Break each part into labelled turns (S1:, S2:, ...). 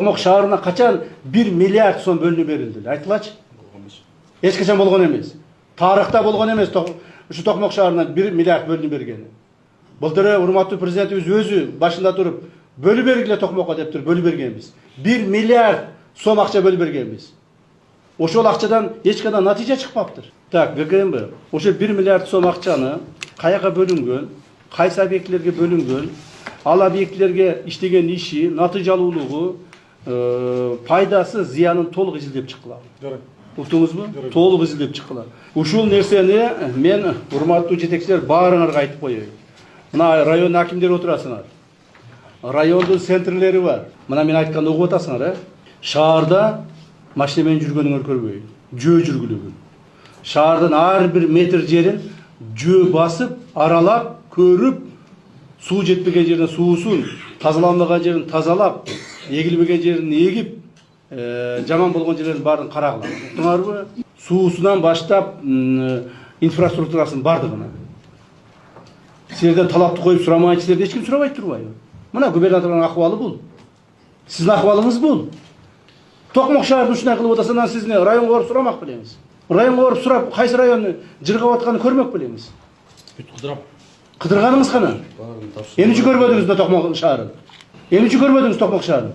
S1: Tokmok şaharına kaçan 1 milyard son bölünü verildi. Aytılачы. Hiç kaçan bolğon emez. Tarihte bolğon emez. Şu Tokmok şaharına 1 milyard bölünü bergeni. Былтыры урматтуу президентибиz өзү башында туруп бөлүп бергиле Токмокко деп туруп бөлүп бергенбиз. 1 milyard сом акча бөлүп бергенбиз. Ошол акчадан эч кандай натыйжа чыкпаптыр. Так, ГКМБ. Ошо 1 milyard сом акчаны каяка бөлүнгөн, кайсы объектилерге бөлүнгөн, ал объектилерге иштеген иши, натыйжалуулугу, пайдасы, зыянын толук изилдеп чыккыла. Уктуңузбу? Толук изилдеп чыккыла. Ушул нерсени мен урматтуу жетекчилер баарыңарга айтып коеюн. Мына район акимдери отурасыңар. Райондун центрлери бар. Мына мен айтканды угуп атасыңар, Шаарда машина менен жүргөнүңөр көрбөйүн. Жөө жүргүлөгүн. Шаардын ар бир метр жерин жөө басып, аралап, көрүп, суу жетпеген жерден суусун, тазаланбаган жерин тазалап, эгилбеген жерин эгип, жаман болгон жерлердин баарын карагыла. Уктуңарбы? Суусунан баштап инфраструктурасын бардыгына. Силерден талапты коюп сурамайчы, силерден эч ким сурабай турбайбы? Мына губернатордун акыбалы бул. Сиздин акыбалыңыз бул. Токмок шаардын ушундай кылып атса, анан сиз районго барып сурамак белеңиз. Районго барып сурап, кайсы районну жыргап атканын көрмөк белеңиз. Кыдырганыңыз кана? Эмнече көрбөдүңүз да Токмок шаарын? Эмнече көрбөдүңүз Токмок шаарын?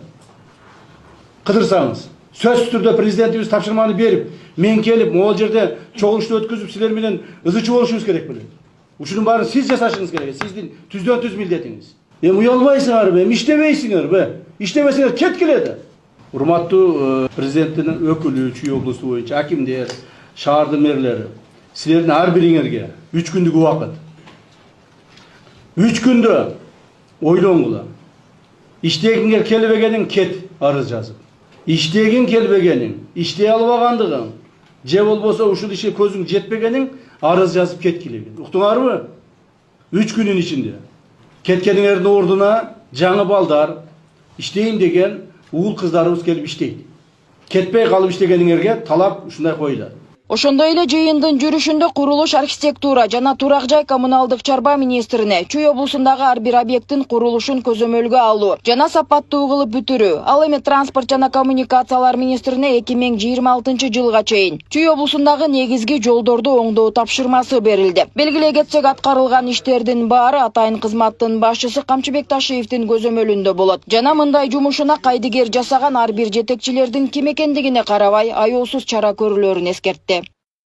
S1: Кыдырсаңыз, сөзсүз түрдө президентибиз тапшырманы берип, мен келип, могул жерде чогулушту өткүзүп, силер менен ызычуу болушуңуз керек белем. Ушунун баарын сиз жасашыңыз керек. Сиздин түздөн түз милдетиңиз. Уялбайсыңарбы, иштебейсиңерби? Иштебесеңер кеткиле да. Урматтуу президенттин өкүлү, Чүй облусу боюнча акимдер, шаардын мэрлери, силердин ар бириңерге 3 күндүк убакыт. 3 күндө ойлоңгула. Иштегиңер келбегениң кет арыз жазып. Иштегиң келбегениң, иштей албагандыгың, же болбосо ушул ишке көзүң жетпегениң арыз жазып кеткиле. Уктуңарбы? 3 күнүн ичинде. Кеткениңердин ордуна жаңы балдар, иштейин деген уул кыздарыбыз келип иштейт. Кетпей калып иштегениңерге талап ушундай коюлат.
S2: Ошондой эле жыйындын жүрүшүндө курулуш, архитектура жана турак жай коммуналдык чарба министрине Чүй облусундагы ар бир объекттин курулушун көзөмөлгө алуу жана сапаттуу кылып бүтүрүү, ал эми транспорт жана коммуникациялар министрине 2026-жылга чейин Чүй облусундагы негизги жолдорду оңдоо тапшырмасы берилди. Белгилей кетсек, аткарылган иштердин баары атайын кызматтын башчысы Камчыбек Ташиевдин көзөмөлүндө болот. Жана мындай жумушуна кайдыгер жасаган ар бир жетекчилердин ким экендигине карабай аяусуз чара көрүлөрүн эскертти.